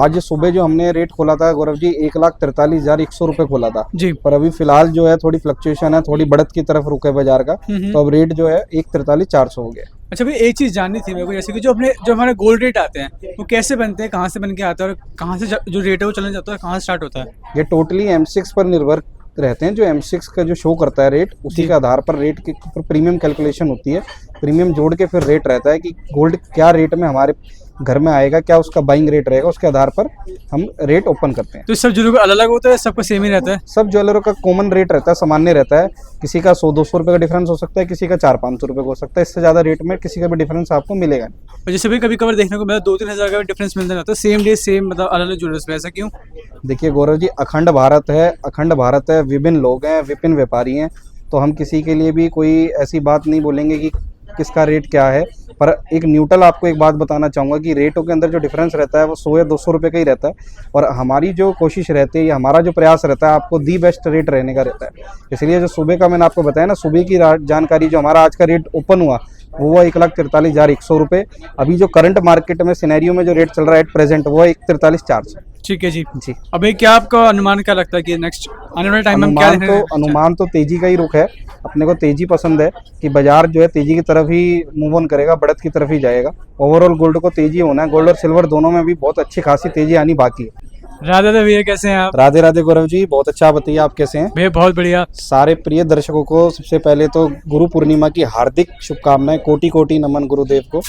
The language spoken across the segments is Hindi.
आज सुबह जो हमने रेट खोला था गौरव जी 1,43,100 रुपए खोला था जी। पर अभी फिलहाल जो है थोड़ी फ्लक्चुएशन है, थोड़ी बढ़त की तरफ रुके बाजार का। तो अब रेट जो है 1,43,400 हो गया। अच्छा भाई, एक चीज़ जाननी थी मेरे को, जैसे कि जो हमारे गोल्ड रेट आते हैं वो कैसे बनते हैं, कहाँ से बन के आते हैं और कहाँ से जो रेट है वो चलने जाता है, कहाँ से स्टार्ट होता है? ये टोटली M6 पर निर्भर रहते हैं। जो M6 का जो शो करता है रेट, उसी के आधार पर रेट के ऊपर प्रीमियम कैलकुलेशन होती है। प्रीमियम जोड़ के फिर रेट रहता है कि गोल्ड क्या रेट में हमारे घर में आएगा, क्या उसका बाइंग रेट रहेगा, उसके आधार पर हम रेट ओपन करते हैं। तो सब ज्वेलरों का अलग अलग होता है, सबका सेम ही रहता है? सब ज्वेलरों का कॉमन रेट रहता है, सामान्य रहता है। किसी का 100-200 रुपये का डिफरेंस हो सकता है, किसी का 400-500 रुपये का हो सकता है। इससे ज़्यादा रेट में किसी का भी डिफरेंस आपको मिलेगा नहीं। और जैसे भी कभी कभार देखने को मिला 2-3 हज़ार का भी डिफरेंस मिलता रहता है सेम डे सेम, मतलब अलग अलग ज्वेलर्स में, ऐसा क्यों? देखिए गौरव जी, अखंड भारत है, विभिन्न लोग हैं, विभिन्न व्यापारी हैं। तो हम किसी के लिए भी कोई ऐसी बात नहीं बोलेंगे कि किसका रेट क्या है। पर एक न्यूट्रल आपको एक बात बताना चाहूँगा कि रेटों के अंदर जो डिफरेंस रहता है वो 100 या 200 रुपये का ही रहता है। और हमारी जो कोशिश रहती है या हमारा जो प्रयास रहता है आपको दी बेस्ट रेट रहने का रहता है। इसलिए जो सुबह का मैंने आपको बताया ना, सुबह की जानकारी जो हमारा आज का रेट ओपन हुआ वो हुआ 1,43,100 रुपये। अभी जो करंट मार्केट में सिनेरियो में जो रेट चल रहा है एट प्रेजेंट वो है 1,43,400। ठीक है जी। जी। अभी क्या आपका अनुमान क्या लगता है कि नेक्स्ट आने वाले टाइम में हम क्या अनुमान तो तेजी का ही रुख है। अपने को तेजी पसंद है कि बाजार जो है तेजी की तरफ ही मूव ऑन करेगा, बढ़त की तरफ ही जाएगा। ओवरऑल गोल्ड को तेजी होना है, गोल्ड और सिल्वर दोनों में भी बहुत अच्छी खासी तेजी आनी बाकी है। राधे राधे भैया, कैसे हैं आप? राधे राधे गौरव जी, बहुत अच्छा। आप बताइए आप कैसे हैं? भैया बहुत बढ़िया। सारे प्रिय दर्शकों को सबसे पहले तो गुरु पूर्णिमा की हार्दिक शुभकामनाएं, कोटि कोटि नमन गुरुदेव को,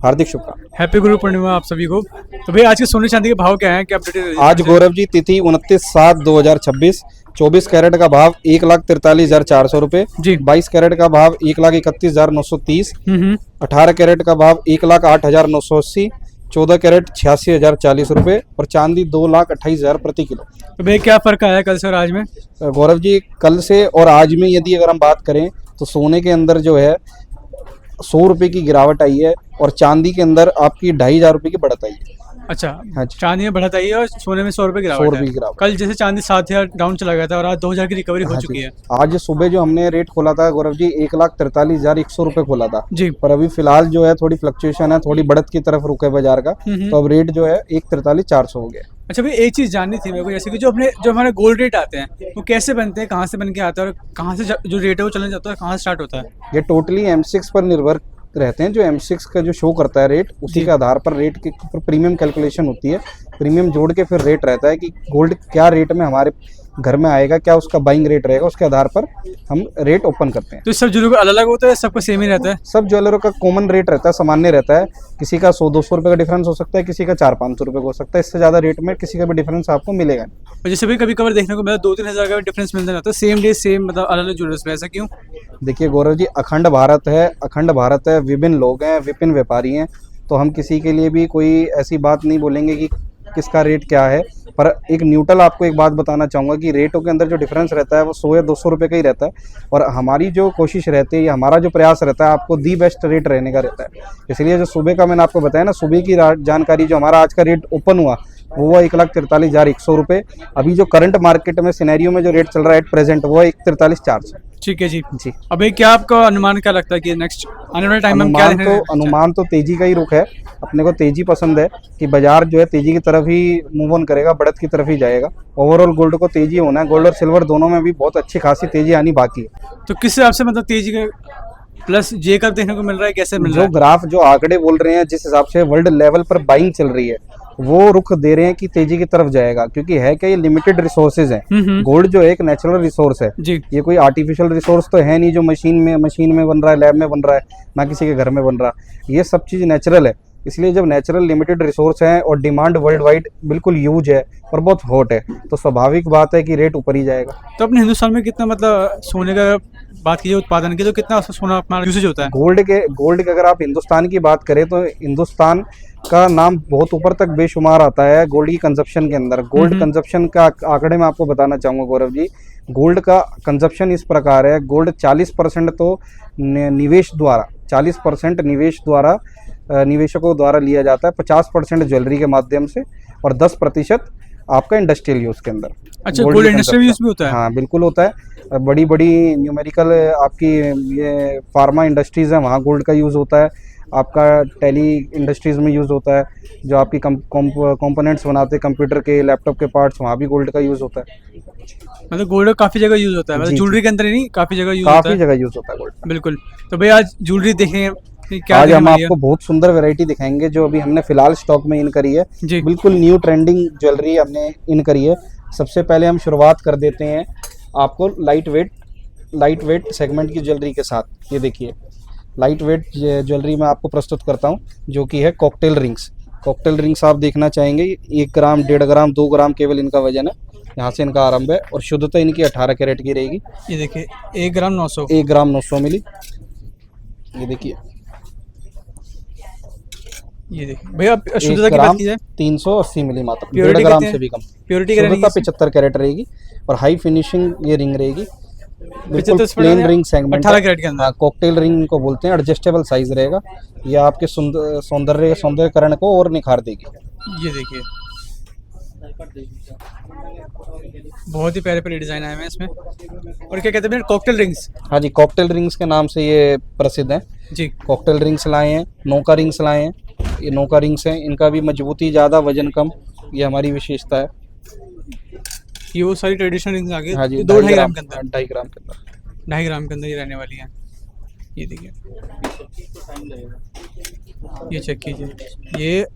हार्दिक शुभकामनाएं। हैप्पी गुरु पूर्णिमा आप सभी को। तो भैया आज के सोने चांदी के भाव क्या है, क्या अपडेट? आज गौरव जी तिथि 29/7/2026, 24 कैरेट का भाव 1,43,400 रुपये जी। 22 कैरेट का भाव 1,31,930, 18 कैरेट का भाव 1,08,980, 14 कैरेट 86,040 रुपये और चांदी 2,28,000 प्रति किलो। तो भैया क्या फर्क आया कल से और आज में? गौरव जी, कल से और आज में यदि अगर हम बात करें तो सोने के अंदर जो है 100 रुपये की गिरावट आई है और चांदी के अंदर आपकी 2,500 रुपये की बढ़त आई है। अच्छा, हाँ, चांदी में बढ़त आई है और सोने में 100 रुपये गिरावट 100 रुपये की गिरावट। कल जैसे चांदी 7,000 डाउन चला गया था और आज 2,000 की रिकवरी हो चुकी है। आज सुबह जो हमने रेट खोला था गौरव जी 1,43,100 रुपये खोला था जी। पर अभी फिलहाल जो है थोड़ी फ्लक्चुएशन है, थोड़ी बढ़त की तरफ रुके बाजार का। तो अब रेट जो है 1,43,400 हो गया। अच्छा भाई, एक चीज़ जाननी थी मेरे को, जैसे कि जो हमारे गोल्ड रेट आते हैं वो कैसे बनते हैं, कहाँ से बन के आते हैं और कहाँ से जो रेट है वो चलने जाता है, कहाँ से स्टार्ट होता है? ये टोटली M6 पर निर्भर रहते हैं। जो M6 का जो शो करता है रेट, उसी के आधार पर रेट के ऊपर प्रीमियम कैलकुलेशन होती है। प्रीमियम जोड़ के फिर रेट रहता है कि गोल्ड क्या रेट में हमारे घर में आएगा, क्या उसका बाइंग रेट रहेगा, उसके आधार पर हम रेट ओपन करते हैं। तो सब ज्वेलरों का अलग अलग होता है, सबका सेम ही रहता है? सब ज्वेलरों का कॉमन रेट रहता है, सामान्य रहता है। किसी का 100-200 रुपये का डिफरेंस हो सकता है, किसी का 400-500 रुपये का हो सकता है। इससे ज़्यादा रेट में किसी का भी डिफरेंस आपको मिलेगा नहीं। और जैसे भी कभी कभार देखने को मिला 2-3 हज़ार का भी डिफरेंस मिलता रहता है सेम डे सेम, मतलब अलग अलग ज्वेलर्स में, ऐसा क्यों? देखिए गौरव जी, अखंड भारत है, विभिन्न लोग हैं, विभिन्न व्यापारी हैं। तो हम किसी के लिए भी कोई ऐसी बात नहीं बोलेंगे कि किसका रेट क्या है। पर एक न्यूट्रल आपको एक बात बताना चाहूँगा कि रेटों के अंदर जो डिफरेंस रहता है वो 100 या 200 रुपये का ही रहता है। और हमारी जो कोशिश रहती है या हमारा जो प्रयास रहता है आपको दी बेस्ट रेट रहने का रहता है। इसलिए जो सुबह का मैंने आपको बताया ना, सुबह की जानकारी जो हमारा आज का रेट ओपन हुआ वो हुआ 1,43,100 रुपये। अभी जो करंट मार्केट में सिनेरियो में जो रेट चल रहा है एट प्रेजेंट वो है 1,43,400। ठीक है जी। जी। अभी क्या आपका अनुमान क्या लगता है कि नेक्स्ट आने वाले टाइम में हम क्या अनुमान तो तेजी का ही रुख है। अपने को तेजी पसंद है कि बाजार जो है तेजी की तरफ ही मूव ऑन करेगा, बढ़त की तरफ ही जाएगा। ओवरऑल गोल्ड को तेजी होना है, गोल्ड और सिल्वर दोनों में भी बहुत अच्छी खासी तेजी आनी बाकी है। तो किस हिसाब से, मतलब तेजी का प्लस जे का देखने को मिल रहा है, कैसे मिल रहा है? जो ग्राफ जो आंकड़े बोल रहे हैं, जिस हिसाब से वर्ल्ड लेवल पर बाइंग चल रही है, वो रुख दे रहे हैं कि तेजी की तरफ जाएगा। क्योंकि है क्या, ये लिमिटेड रिसोर्सेज हैं। गोल्ड जो है एक नेचुरल रिसोर्स है जी। ये कोई आर्टिफिशियल रिसोर्स तो है नहीं जो मशीन में बन रहा है, लैब में बन रहा है, ना किसी के घर में बन रहा। ये सब चीज़ नेचुरल है। इसलिए जब नेचुरल लिमिटेड रिसोर्स है और डिमांड वर्ल्ड वाइड बिल्कुल ह्यूज है और बहुत हॉट है, तो स्वाभाविक बात है कि रेट ऊपर ही जाएगा। तो अपने हिंदुस्तान में कितना, मतलब सोने का बात कीजिए उत्पादन की, तो कितना सोना अपना यूसेज होता है? गोल्ड के अगर आप हिंदुस्तान की बात करें तो हिंदुस्तान का नाम बहुत ऊपर तक बेशुमार आता है गोल्ड की कंजप्शन के अंदर। गोल्ड कंजप्शन का आंकड़े में आपको बताना चाहूँगा गौरव जी, गोल्ड का कंजप्शन इस प्रकार है। गोल्ड 40% तो निवेश द्वारा निवेशकों द्वारा लिया जाता है, 50% ज्वेलरी के माध्यम से और 10% आपका इंडस्ट्रियल यूज के अंदर। अच्छा, गोल्ड इंडस्ट्रियल यूज भी होता है? हाँ बिल्कुल होता है। बड़ी बड़ी न्यूमेरिकल आपकी ये फार्मा इंडस्ट्रीज है, वहाँ गोल्ड का यूज होता है। आपका टेली इंडस्ट्रीज़ में यूज़ होता है, जो आपकी कंपोनेंट्स बनाते हैं कंप्यूटर के, लैपटॉप के पार्ट्स, वहाँ भी गोल्ड का यूज़ होता है। मतलब गोल्ड काफी जगह यूज होता है, मतलब जी, ज्वेलरी के अंदर ही नहीं, काफी जगह यूज होता काफ़ी है। जगह यूज़ होता है गोल्ड। बिल्कुल। तो भैया आज ज्वेलरी देखेंगे कि क्या आज दिखने हम वाली है? आपको बहुत सुंदर वैरायटी दिखाएंगे जो अभी हमने फिलहाल स्टॉक में इन करी है। जी। बिल्कुल न्यू ट्रेंडिंग ज्वेलरी हमने इन करी है। सबसे पहले हम शुरुआत कर देते हैं आपको लाइट वेट सेगमेंट की ज्वेलरी के साथ। ये देखिए लाइट वेट ज्वेलरी मैं आपको प्रस्तुत करता हूँ, जो कि है कॉकटेल रिंग्स। कॉकटेल रिंग्स आप देखना चाहेंगे 1 ग्राम, 1.5 ग्राम, 2 ग्राम केवल इनका वजन है। यहाँ से इनका आरंभ है और शुद्धता इनकी 18 कैरेट की रहेगी। ये देखिए 1 ग्राम 900। 1 ग्राम 900 मिली। ये देखिए ये देखिए भैया, अब 1 शुद्धता की बात ग्राम की जाए, 380 मिली मात्र, Purity 1.5 ग्राम कितनी है? से भी कम। प्योरिटी क्या शुद्धता रहेगी? 75 कैरेट रहेगी और हाई फिनिशिंग ये रिंग रहेगी। बिल्कुल 75 प्लेन रिंग सेगमेंट 18 कैरेट के अंदर। हाँ, कॉकटेल रिंग को बोलते हैं। एडजस्टेबल साइज रहेगा। ये आपके सौंदर्यकरण को और निखार देगी। ये देखिए बहुत ही प्यारे प्यारे डिजाइन आए हुए हैं इसमें। और क्या कहते हैं कॉकटेल रिंग्स? हाँ जी, कॉकटेल रिंग्स के नाम से ये प्रसिद्ध हैं। जी। कॉकटेल रिंग्स लाए हैं, नौका रिंग्स लाए हैं। ये नौका रिंग्स हैं, इनका भी मजबूती ज़्यादा, वजन कम, ये हमारी विशेषता है। ये वो सारी ट्रेडिशनल रिंग्स आ गई। हाँ जी, ये 2.5 ग्राम के अंदर, 2.5 ग्राम के अंदर। 2.5 ग्राम के अंदर ये रहने वाली है। ये देखिए, ये चेक कीजिए, ये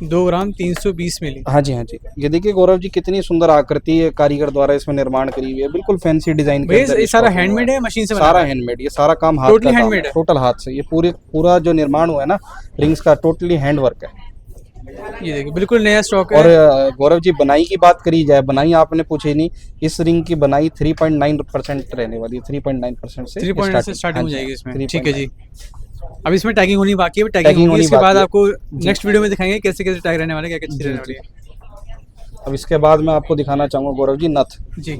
2 ग्राम 320 मिली। हाँ जी, हाँ जी। ये देखिए गौरव जी कितनी सुंदर आकृति है कारीगर द्वारा इसमें निर्माण करी हुई है। बिल्कुल फैंसी डिजाइन के भैया अंदर ये सारा स्टॉक हैंडमेड हुआ है, मशीन से बना सारा हुआ है? हैंडमेड। ये सारा काम हाथ Totally का काम handmade है? टोटल हाथ से। ये पूरा जो निर्माण हुआ है ना रिंग्स का, टोटली हैंड वर्क है। ये देखिए बिल्कुल नया स्टॉक और है। गौरव जी बनाई की बात करी जाए, बनाई आपने पूछी नहीं। इस रिंग की बनाई 3.9% रहने वाली है। 3.9% से 3.9 से स्टार्टिंग हो जाएगी इसमें। ठीक है जी। अब इसमें टैगिंग होनी बाकी है, टैगिंग टैगिंग होगी होनी इसके बाकी बाद है। आपको जी। नेक्स्ट वीडियो में दिखाएंगे कैसे कैसे टैग रहने वाले, क्या क्या चीज़ जी, रहने वाली जी। है। अब इसके बाद मैं आपको दिखाना चाहूँगा गौरव जी नथ। जी।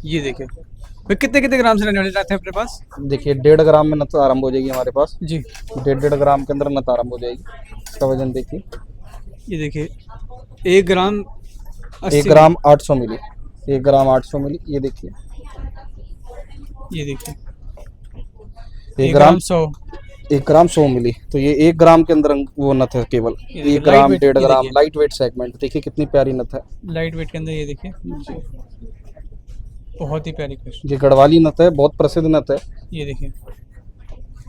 ये देखिए भाई, कितने कितने ग्राम से रहने वाले रहते हैं अपने पास? देखिए 1.5 ग्राम में नथ आरंभ हो जाएगी हमारे पास। जी। 1.5 ग्राम के अंदर नथ आरंभ हो जाएगी। इसका वजन देखिए ये देखिए 1 ग्राम 80 1 ग्राम 800 मिली। 1 ग्राम 800 मिली। ये देखिए ये देखिए 1 1 ग्राम ग्राम 100। 1 ग्राम 100 मिली। तो ये 1 ग्राम के अंदर वो नथ है केवल। ये देखिए, 1 ग्राम, lightweight, 1.5 ये ग्राम, देखिए। Light weight segment. देखिए कितनी प्यारी नथ है। लाइट वेट के अंदर ये देखिए, बहुत ही प्यारी कृष्ण। ये गढ़वाली नथ है, बहुत प्रसिद्ध नथ है। ये देखिए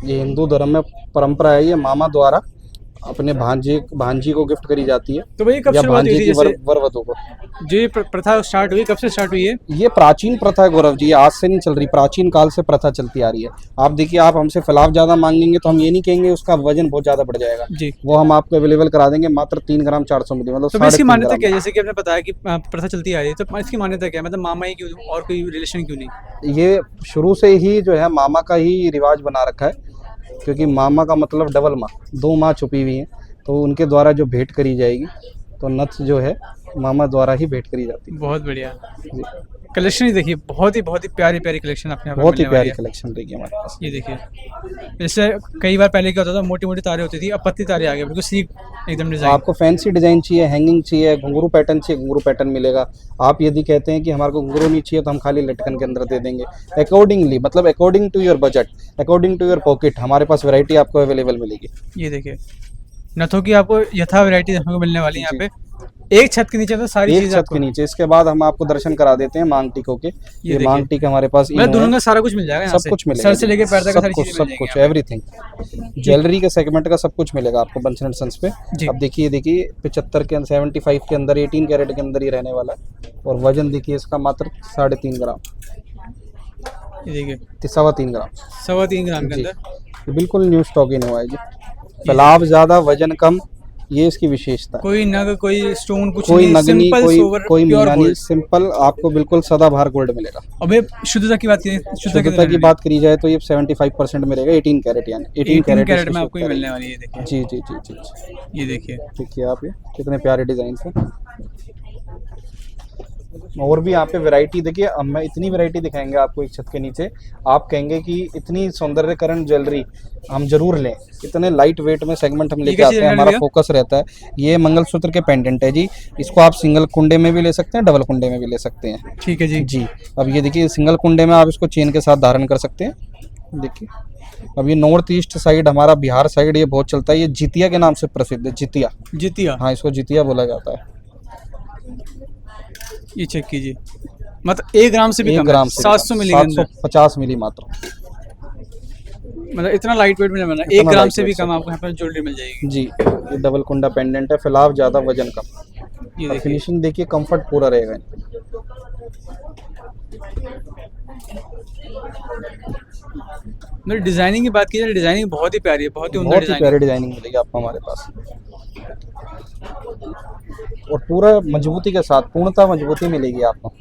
ये हिंदू धर्म में परंपरा है। ये मामा द्वारा अपने भांजी को गिफ्ट करी जाती है, तो भाई कब या शुरुआत हुई भांजे थी, की जैसे वरवधु को। जो ये प्रथा स्टार्ट हुई, कब से स्टार्ट हुई है? ये प्राचीन प्रथा है गौरव जी, ये आज से नहीं चल रही, प्राचीन काल से प्रथा चलती आ रही है। आप देखिए, आप हमसे फलाव ज़्यादा मांगेंगे तो हम ये नहीं कहेंगे उसका वजन बहुत ज़्यादा बढ़ जाएगा। जी। वो हम आपको अवेलेबल करा देंगे मात्र 3 ग्राम 400 मिली, मतलब तो भाई इसकी 3.5 मान्यता ग्राम। क्या है? जैसे कि आपने बताया कि प्रथा चलती आ रही है, तो इसकी मान्यता क्या है? मतलब मामा ही क्यों, और कोई रिलेशन क्यों नहीं? ये शुरू से ही जो है मामा का ही रिवाज बना रखा है, क्योंकि मामा का मतलब डबल माँ, 2 माँ छुपी हुई हैं, तो उनके द्वारा जो भेंट करी जाएगी, तो नथ जो है मामा द्वारा ही भेंट करी जाती है। बहुत बढ़िया। जी, कलेक्शन ही देखिए, बहुत ही प्यारी प्यारी कलेक्शन आपने यहाँ पे बहुत ही मिलने वाली प्यारी है। कलेक्शन रहेगी हमारे पास। ये देखिए, जैसे कई बार पहले क्या होता था, मोटी मोटी तारें होती थी, अब पतली तारें आ गई, बिल्कुल सीक एकदम डिजाइन। आपको फैंसी डिजाइन चाहिए, हैंगिंग चाहिए, घुंघरू पैटर्न चाहिए, घुंघरू पैटर्न मिलेगा। आप यदि कहते हैं कि हमारे को घुंघरू नहीं चाहिए तो हम खाली लटकन के अंदर दे देंगे। अकॉर्डिंगली, मतलब according to your budget, according to your pocket, हमारे पास वैरायटी आपको अवेलेबल मिलेगी। ये देखिए नथों की आपको यथा वैरायटी देखने को मिलने वाली है यहाँ पे, एक छत के नीचे तो सारी एक चीजें छत आपको। के नीचे। इसके बाद हम आपको दर्शन करा देते हैं मांग टीकों के। ये देखिए। मांग टीके हमारे पास मतलब दोनों का सारा कुछ मिल जाएगा यहाँ सब से, कुछ मिलेगा, सर से लेके पैर तक का सब सारी कुछ, चीजें सब मिल कुछ, जाएंगी एवरीथिंग ज्वेलरी के सेगमेंट का सब कुछ मिलेगा आपको बंसन एंड सन्स पे। जी। अब देखिए 75 के अंदर, 75 के अंदर, 18 कैरेट के अंदर ही रहने वाला है। और वजन देखिए इसका मात्र 3.5 ग्राम, ये देखिए 3.25 ग्राम। 3.25 ग्राम के जी, अंदर। ये बिल्कुल न्यू स्टॉक इन हुआ है जी। फैलाव ज्यादा, वजन कम, ये इसकी विशेषता है। कोई नग, कोई स्टोन, कुछ कोई नहीं, नगनी, सिंपल सोवर कोई प्योर मियानी, गोल्ड। सिंपल आपको बिल्कुल सदाबहार गोल्ड मिलेगा। अब ये शुद्धता की बात करें, शुद्धता की बात करी जाए तो ये 75% में रहेगा, 18 कैरेट, यानी 18 18 कैरेट इसकी में आपको ये शुद्धता मिलने वाली है। देखिए रहेगी। जी जी जी जी जी। ये देखिए, देखिए आप ये कितने प्यारे डिजाइन है। और भी यहाँ पे वैरायटी देखिए, अब मैं इतनी वैरायटी दिखाएंगे आपको एक छत के नीचे, आप कहेंगे कि इतनी सौंदर्यकरण ज्वेलरी हम जरूर लें। इतने लाइट वेट में सेगमेंट हम लेके कैसी आते हैं, हमारा भैया? फोकस रहता है। ये मंगलसूत्र के पेंडेंट है जी। इसको आप सिंगल कुंडे में भी ले सकते हैं, डबल कुंडे में भी ले सकते हैं। ठीक है जी। जी, अब ये देखिए सिंगल कुंडे में आप इसको चेन के साथ धारण कर सकते हैं। देखिए अब ये नॉर्थ ईस्ट साइड हमारा बिहार साइड ये बहुत चलता है, ये जितिया के नाम से प्रसिद्ध है, जितिया। जितिया, हाँ, इसको जितिया बोला जाता है। ये चेक कीजिए, मतलब 1 ग्राम से भी 1 कम ग्राम है, से 700 मिली के अंदर, 750 मिली मात्र। मतलब इतना लाइट वेट में बना, 1 इतना ग्राम light से भी weight कम आपको यहाँ पर ज्वेलरी मिल जाएगी। जी, ये डबल कुंडा पेंडेंट है, फिलहाल ज़्यादा वजन कम। ये और देखिए, फिनिशिंग देखिए, कंफर्ट पूरा रहेगा। मतलब डिजाइनिंग की बात की जाए, डिजाइनिंग बहुत ही प्यारी है, बहुत ही उम्दा बहुत ही डिजाइनिंग। प्यारी डिजाइनिंग मिलेगी आपको हमारे पास, और पूरा मजबूती के साथ, पूर्णतः मजबूती मिलेगी आपको।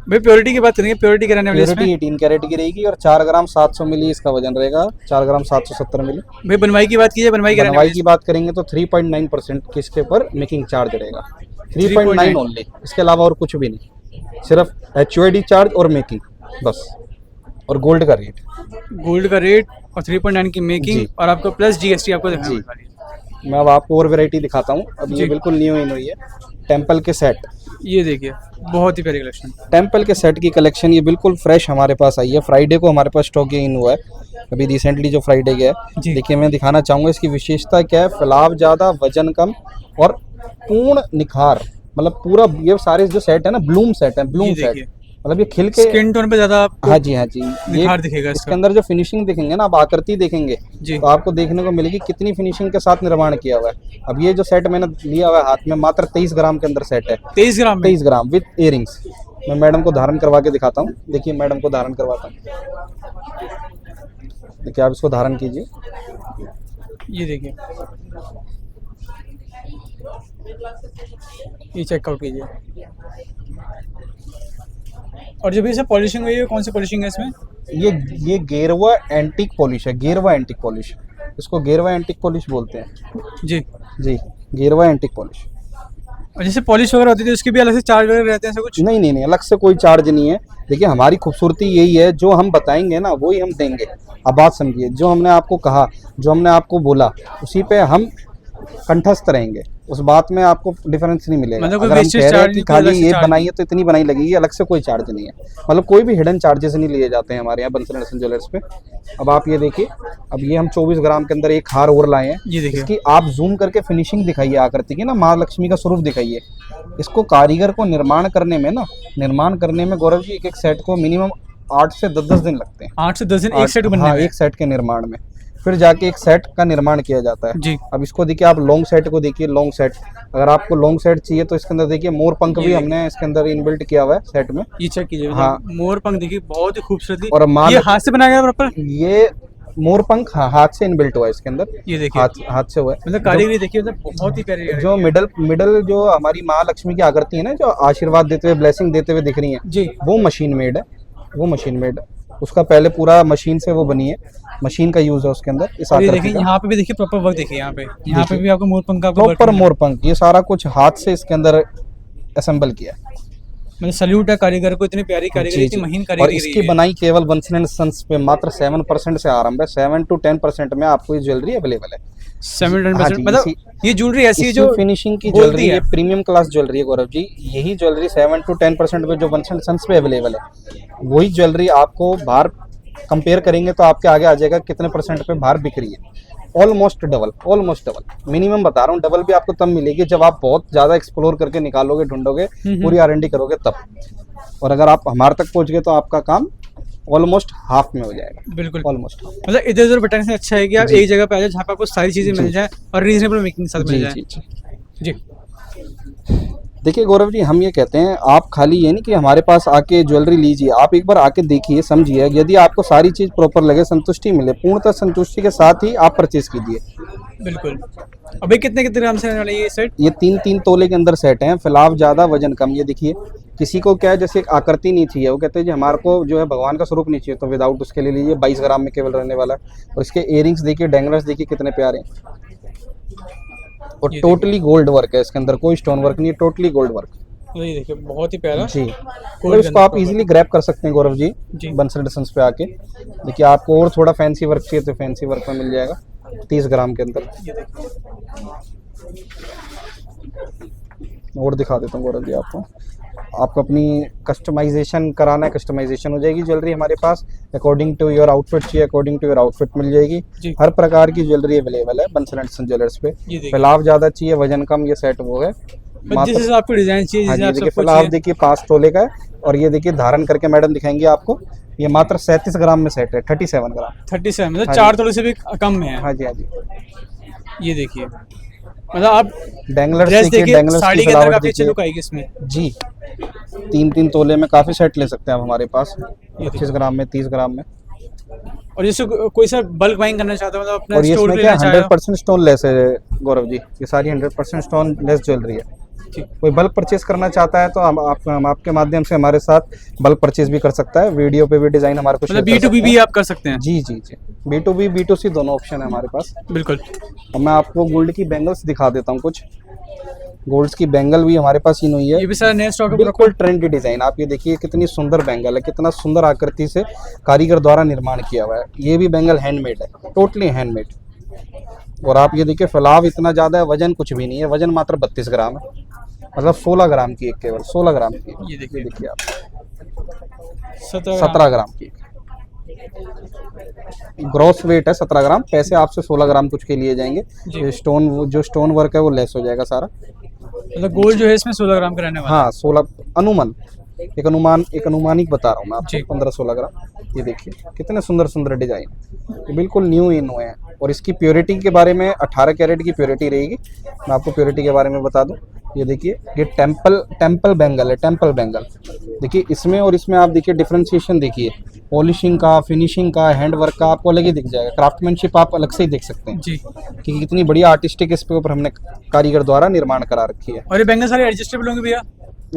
भाई प्योरिटी की बात करेंगे, प्योरिटी कराने वाले प्योरिटी इसमें 18 कैरेट की रहेगी, और 4 ग्राम 700 मिली इसका वजन रहेगा, 4 ग्राम 770 मिली। भाई बनवाई की बात कीजिए, बनवाई कराने बनवाई वाले की बात करेंगे तो 3.9% किसके ऊपर मेकिंग चार्ज रहेगा, 3.9 ओनली, इसके अलावा और कुछ भी नहीं, सिर्फ HOD चार्ज और मेकिंग बस, और गोल्ड का रेट। गोल्ड का रेट और 3.9 की मेकिंग, जी। और आपको प्लस GST आपको दिखाना जी। पड़ेगा। मैं अब आपको और वैरायटी दिखाता हूँ। अब ये जी। बिल्कुल न्यू इन हुई है, टेम्पल के सेट। ये देखिए, बहुत ही प्यारी कलेक्शन। टेम्पल के सेट की कलेक्शन ये बिल्कुल फ्रेश हमारे पास आई है, फ्राइडे को हमारे पास स्टॉक इन हुआ है, अभी रिसेंटली जो फ्राइडे गया है। जी। देखिए, मैं दिखाना चाहूँगा इसकी विशेषता क्या है। फैलाव ज़्यादा, वजन कम, और पूर्ण निखार, मतलब पूरा ये सारे जो सेट है ना, ब्लूम सेट है, ब्लूम ये सेट, देखिए, मतलब ये खिल के। स्किन टोन पे ज्यादा आपको हाँ जी, हाँ जी, ये निखार दिखेगा इसके इसका। अंदर जो फिनिशिंग देखेंगे ना, आप आकृति देखेंगे जी। तो आपको देखने को मिलेगी कितनी फिनिशिंग के साथ निर्माण किया हुआ है। अब ये जो सेट मैंने लिया हुआ है हाथ में, मात्र 23 ग्राम के अंदर सेट है, 23 ग्राम में। 23 ग्राम विद इयरिंग्स। मैं मैडम को धारण करवा के दिखाता हूँ। देखिए, मैडम को धारण करवाता हूँ। देखिए, आप इसको धारण कीजिए। ये देखिए, ये चेकआउट कीजिए। और जब इसे पॉलिशिंग हुई है, कौन सी पॉलिशिंग है इसमें? ये गेरवा एंटीक पॉलिश है, गेरवा एंटीक पॉलिश, इसको गेरवा एंटीक पॉलिश बोलते हैं। जी। जी, गेरवा एंटीक पॉलिश। और जैसे पॉलिश वगैरह होती है तो उसके भी अलग से चार्ज वगैरह रहते हैं, ऐसा कुछ? नहीं नहीं नहीं, अलग से कोई चार्ज नहीं है। देखिए, हमारी खूबसूरती यही है, जो हम बताएंगे ना वही हम देंगे। अब बात समझिए, जो हमने आपको कहा, जो हमने आपको बोला, उसी पे हम कंठस्थ रहेंगे, उस बात में आपको डिफरेंस नहीं मिलेगा। मतलब कोई अगर हम wastage कह रहे हैं charge कि नहीं, कोई खाली अलग से ये charge बनाइए तो इतनी बनाई लगेगी, अलग से कोई चार्ज नहीं है। मतलब कोई भी हिडन चार्जेस नहीं लिए जाते हैं हमारे यहाँ बंसल एंड ज्वेलर्स पे। अब आप ये देखिए, अब ये हम 24 ग्राम के अंदर एक हार और लाए हैं। ये देखिए, इसकी आप जूम करके फिनिशिंग दिखाइए, आकृति की ना, माँ लक्ष्मी का स्वरूप दिखाइए। इसको कारीगर को निर्माण करने में गौरव जी, एक सेट को मिनिमम 8 से 10 दिन लगते हैं। 8 से 10 दिन एक सेट बनने हाँ, में। एक सेट के निर्माण में, फिर जाके एक सेट का निर्माण किया जाता है। जी। अब इसको देखिए, आप लॉन्ग सेट को देखिए, लॉन्ग सेट, अगर आपको लॉन्ग सेट चाहिए तो इसके अंदर देखिए मोर पंख भी हमने इसके अंदर इनबिल्ट किया हुआ है सेट में। ये चेक कीजिए, हाँ। मोर पंख देखिए, बहुत ही खूबसूरत है। और माँ ये हाथ से बनाया गया प्रॉपर? ये मोर पंख हाथ से इनबिल्ट हुआ है इसके अंदर, ये देखिए, हाथ से हुआ है। मतलब कारीगरी देखिए, मतलब बहुत ही प्यारी है। जो मिडल जो हमारी माँ लक्ष्मी की आकृति है ना, जो आशीर्वाद देते हुए, ब्लेसिंग देते हुए दिख रही है, जी। वो मशीन मेड है, वो मशीन मेड है। उसका पहले पूरा मशीन से वो बनी है, मशीन का यूज है उसके अंदर। इस और ये आकृति देखिए, का यहाँ पे भी देखिए प्रॉपर वर्क देखिए, यहाँ पे देखिए। भी आपको मोर पंख का प्रॉपर मोर पंख, ये सारा कुछ हाथ से इसके अंदर असेंबल किया है। मतलब सल्यूट है कारीगर को, इतनी प्यारी कारीगरी, जी, इतनी जी। महीन और कारीगरी इसकी है। बनाई केवल बंसल एंड सन्स पे मात्र 7% से आरंभ है। 7 to 10% में आपको ये ज्वेलरी अवेलेबल है। 7% हाँ जी, मतलब ये ज्वेलरी ऐसी है जो फिनिशिंग की बोलती ज्वेलरी, है। ये प्रीमियम क्लास ज्वेलरी है गौरव जी। यही ज्वेलरी 7 to 10% में जो बंसल एंड सन्स पे अवेलेबल है, वही ज्वेलरी आपको बाहर कंपेयर करेंगे तो आपके आगे आ जाएगा कितने परसेंट पे बाहर बिक रही है। ऑलमोस्ट डबल, मिनिमम बता रहा हूँ, डबल भी आपको तब मिलेगी जब आप बहुत ज़्यादा एक्सप्लोर करके निकालोगे, ढूंढोगे, पूरी R&D करोगे तब। और अगर आप हमारे तक पहुँच गए तो आपका काम ऑलमोस्ट हाफ में हो जाएगा। बिल्कुल, ऑलमोस्ट। मतलब इधर उधर भटकने से अच्छा है कि आप जी। एक जगह पे आ जाए जहाँ पे आपको सारी चीजें मिल जाए और रीजनेबल मेकिंग के साथ मिल जी जाए। जी जी। जी। देखिए गौरव जी, हम ये कहते हैं, आप खाली ये नहीं कि हमारे पास आके ज्वेलरी लीजिए, आप एक बार आके देखिए, समझिए, यदि आपको सारी चीज़ प्रॉपर लगे, संतुष्टि मिले, पूर्णतः संतुष्टि के साथ ही आप परचेज कीजिए। बिल्कुल। अभी कितने कितने ग्राम से रहने वाला है ये सेट? ये 3-3 तोले के अंदर सेट हैं, फिलहाल ज़्यादा, वजन कम। ये देखिए, किसी को क्या है, जैसे एक आकृति नहीं चाहिए, वो कहते हैं जी हमारे को जो है भगवान का स्वरूप नहीं चाहिए, तो विदाउट उसके लिए लीजिए। 22 ग्राम में केवल रहने वाला है। और इसके इयरिंग्स देखिए, डेंगलर्स देखिए कितने प्यारे हैं, और ये टोटली गोल्ड वर्क है इसके अंदर, कोई स्टोन वर्क नहीं है, टोटली गोल्ड वर्क। तो ये देखिए, बहुत ही प्यारा। जी, कोई और इसको आप गंदा इजीली ग्रैब कर सकते हैं गौरव जी, जी। बंसल डिस्टेंस पे आके। देखिए, आपको और थोड़ा फैंसी वर्क चाहिए तो फैंसी वर्क में मिल जाएगा 30 ग्राम के अंदर। ये देखिए, और दिखा देता हूँ गौरव जी आपको। आपको अपनी कस्टमाइजेशन कराना है, कस्टमाइजेशन हो जाएगी ज्वेलरी हमारे पास। अकॉर्डिंग टू योर आउटफिट चाहिए, अकॉर्डिंग टू योर आउटफिट मिल जाएगी। जी। हर प्रकार की ज्वेलरी अवेलेबल है बंसल एंड सन ज्वेलर्स पे। ये देखिए। फैलाव ज़्यादा चाहिए, वजन कम, ये सेट वो है बस जिस हिसाब आपको डिजाइन चाहिए, हाँ जिस जी, हिसाब देखिए सबको फैलाव चाहिए। देखिए 5 तोले का है। और ये देखिए धारण करके मैडम दिखाएंगे आपको, ये मात्र 37 ग्राम में सेट है, 37 ग्राम। 37 मतलब हाँ 4 जी। तोले से भी कम में है। हाँ जी, हाँ जी। ये देखिए, मतलब आप डेंगलर्स ड्रेस देखिए, देखिए, डेंगलर्स साड़ी की के अंदर फैलावट काफी अच्छी देखिए लुक आएगी इसमें। जी। 3-3 तोले में काफ़ी सेट ले सकते हैं आप हमारे पास, ये 25 ग्राम में, 30 ग्राम में। और जैसे कोई सा बल्क बाइंग करना चाहता है, मतलब अपना और ये स्टोर इसमें क्या लेना चाहे। 100% स्टोन लेस है गौरव जी, ये सारी 100% स्टोन लेस ज्वेलरी है। ठीक। कोई बल्क परचेज करना चाहता है तो हम आपके माध्यम से हमारे साथ बल्क परचेज भी कर सकता है। वीडियो पे भी डिज़ाइन हमारे को शेयर मतलब कर B2B सकते भी हैं। आप कर सकते हैं। जी जी जी, B2B B2C दोनों ऑप्शन है हमारे पास। बिल्कुल। और मैं आपको गोल्ड की बैंगल्स दिखा देता हूँ कुछ। गोल्ड्स की बैंगल भी हमारे पास इन हुई है, ये भी सारा नया स्टॉक है बिल्कुल ट्रेंडी डिज़ाइन। आप ये देखिए कितनी सुंदर बैंगल है, कितना सुंदर आकृति से कारीगर द्वारा निर्माण किया हुआ है। ये भी बैंगल हैंडमेड है, टोटली हैंडमेड। और आप ये देखिए फैलाव इतना ज़्यादा है, वजन कुछ भी नहीं है, वजन मात्र 32 ग्राम है, मतलब 16 ग्राम की एक, केवल 16 ग्राम की। ये देखिए। देखिए आप 17 17 ग्राम की ग्रॉस वेट है, 17 ग्राम। पैसे आपसे 16 ग्राम कुछ के लिए जाएंगे। जी। ये स्टोन, जो स्टोन वर्क है वो लेस हो जाएगा सारा। मतलब गोल्ड जो है इसमें 16 ग्राम का रहने वाला हाँ 16 अनुमान, एक अनुमानिक बता रहा हूँ मैं जी। आपको, 15-16 ग्राम। ये देखिए कितने सुंदर सुंदर डिजाइन, ये बिल्कुल न्यू इन हुए हैं। और इसकी प्योरिटी के बारे में 18 कैरेट की प्योरिटी रहेगी। मैं आपको प्योरिटी के बारे में बता दूं, ये देखिए ये टेम्पल बैंगल है, टेम्पल बैंगल। देखिए इसमें और इसमें आप देखिए डिफ्रेंशिएशन देखिए, पॉलिशिंग का, फिनिशिंग का, हैंड वर्क का आपको अलग ही दिख जाएगा। क्राफ्टमैनशिप आप अलग से ही देख सकते हैं जी। कि कितनी बड़ी आर्टिस्टिक इस पे ऊपर हमने कारीगर द्वारा निर्माण करा रखी है। और ये बैंगल सारे एडजस्टेबल होंगे भैया?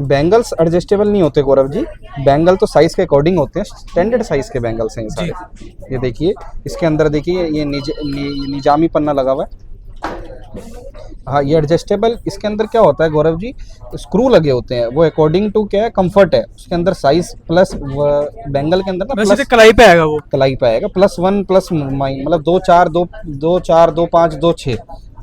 बैंगल्स एडजस्टेबल नहीं होते गौरव जी, बैंगल तो साइज के अकॉर्डिंग होते हैं, स्टैंडर्ड साइज के बैंगल्स हैं ये सारे। ये देखिए इसके अंदर देखिए ये निजामी पन्ना लगा हुआ है। हाँ ये एडजस्टेबल, इसके अंदर क्या होता है गौरव जी, स्क्रू लगे होते हैं, वो अकॉर्डिंग टू क्या है, कंफर्ट है उसके अंदर साइज प्लस बैंगल के अंदर ना वैसे प्लस तो कलाई पे आएगा वो। कलाई पे आएगा, +1 प्लस माइन, मतलब 2-4 2-4 2-5 2-6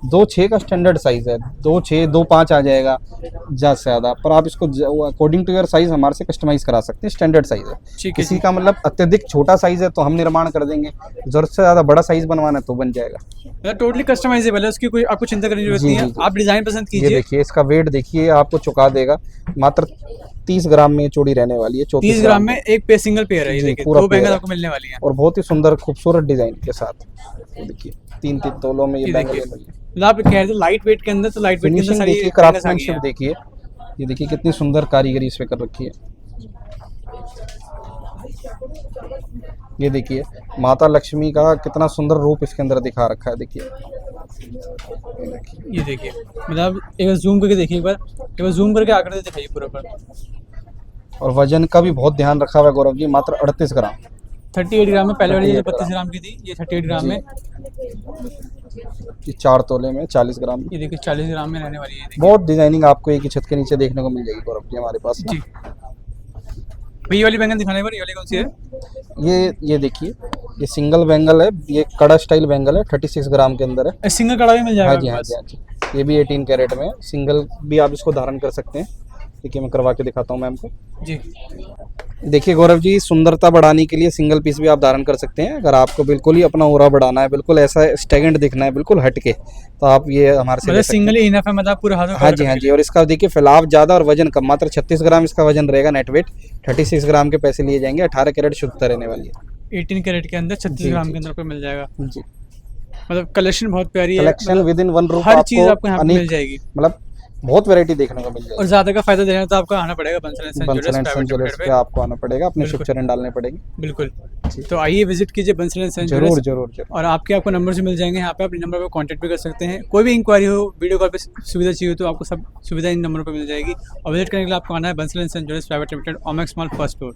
2-6 का स्टैंडर्ड साइज है। 2-6 2-5 आ जाएगा ज़्यादा से ज़्यादा, पर आप इसको अकॉर्डिंग टू योर साइज हमारे से कस्टमाइज करा सकते हैं। स्टैंडर्ड साइज है, ठीक है किसी जी। का मतलब अत्यधिक छोटा साइज है तो हम निर्माण कर देंगे, जरूरत से ज़्यादा बड़ा साइज बनवाना है तो बन जाएगा। मतलब टोटली कस्टमाइजेबल है, उसकी कोई आपको चिंता करने की जरूरत जी, नहीं जी, है। जी। आप डिजाइन पसंद ये कीजिए। देखिए इसका वेट देखिए, आपको चुका देगा। मात्र 30 ग्राम में ये चूड़ी रहने वाली है, 34 30 ग्राम में एक पे सिंगल पेयर है। ये जी, देखिए पूरा 2 बैंगल पेयर है। आपको मिलने वाली है। और बहुत ही सुंदर खूबसूरत डिजाइन के साथ। ये देखिए 3-3 तोलों में ये ये बैंगल देखिए, मिली है। मतलब आप कह रहे थे लाइट वेट के अंदर, तो लाइट वेट के अंदर फिनिशिंग सारी देखिए, बैंगल्स आ गई क्राफ्टमैनशिप हैं। देखिए, ये देखिए कितनी सुंदर कारीगरी इस पे कर रखी है। ये देखिए माता लक्ष्मी का कितना सुंदर रूप इसके अंदर दिखा रखा है। देखिए ये देखिए, मतलब एक बार जूम करके देखिए, एक बार जूम करके आकर दिखाइए पूरा पर। और वजन का भी बहुत ध्यान रखा हुआ है गौरव जी, मात्र 38 ग्राम। 38 ग्राम में, पहले वाली जो 38 32 ग्राम की थी, ये 38 ग्राम जी। में। ये 4 तोले में 40 ग्राम की। ये देखिए 40 ग्राम में रहने वाली है। देखिए। बहुत डिजाइनिंग आपको एक ही छत के नीचे देखने को मिल जाएगी गौरव जी हमारे पास ना। जी। ये वाली बैंगल दिखाने पर, ये वाली कौन सी है? ये देखिए, ये सिंगल बैंगल है, ये कड़ा स्टाइल बैंगल है, 36 ग्राम के अंदर है। सिंगल कड़ा भी मिल जाएगा हाँ जी, आपके हाँ पास? जी, हाँ जी। ये भी 18 कैरेट में है, सिंगल भी आप इसको धारण कर सकते हैं। देखिए मैं करवा के दिखाता हूँ मैम को। जी। देखिए गौरव जी, सुंदरता बढ़ाने के लिए सिंगल पीस भी आप धारण कर सकते हैं। अगर आपको बिल्कुल ही अपना ओरा बढ़ाना है, बिल्कुल ऐसा स्टैगेंट दिखना है, बिल्कुल हटके, तो आप ये हमारे से ले मतलब सकते हैं। सिंगल ही इनफ है, मतलब आप पूरे हाथ में हाँ cover जी, हाँ करने जी। और इसका देखिए फैलाव ज़्यादा और वजन कम, मात्र 36 ग्राम इसका वजन रहेगा नेट वेट। 36 ग्राम के पैसे लिए जाएंगे, 18 कैरेट शुद्धता रहने वाली है। के लिए। 18 कैरेट के अंदर 36 जी, ग्राम जी, के अंदर आपको मिल जाएगा। जी। मतलब कलेक्शन बहुत प्यारी है। कलेक्शन मतलब विद इन वन रूफ हर चीज़ आपको यहाँ पे मिल अनेक, जाएगी। मतलब बहुत वैरायटी देखने को मिल और जाएगी। ज़्यादा का फायदा देना है तो आपको आना पड़ेगा Bansal and son Bansal jewellers and son private jewellers limited पे पे। आपको आना पड़ेगा, अपने शुभ बिल्कुल। चरण डालने पड़ेंगे। बिल्कुल। जी। तो आइए विजिट कीजिए बंसल एंड सन जरूर ज्वेलर्स। जरूर जरूर। और आपको नंबर से मिल जाएंगे यहाँ पे, आप इन नंबर पर कांटेक्ट भी कर सकते हैं। कोई भी इंक्वायरी हो, वीडियो कॉल पे सुविधा चाहिए तो आपको सब सुविधा इन नंबरों पर मिल जाएगी। और विजिट करने के लिए आपको आना है Bansal and son jewellers private limited, Omaxe mall, first floor.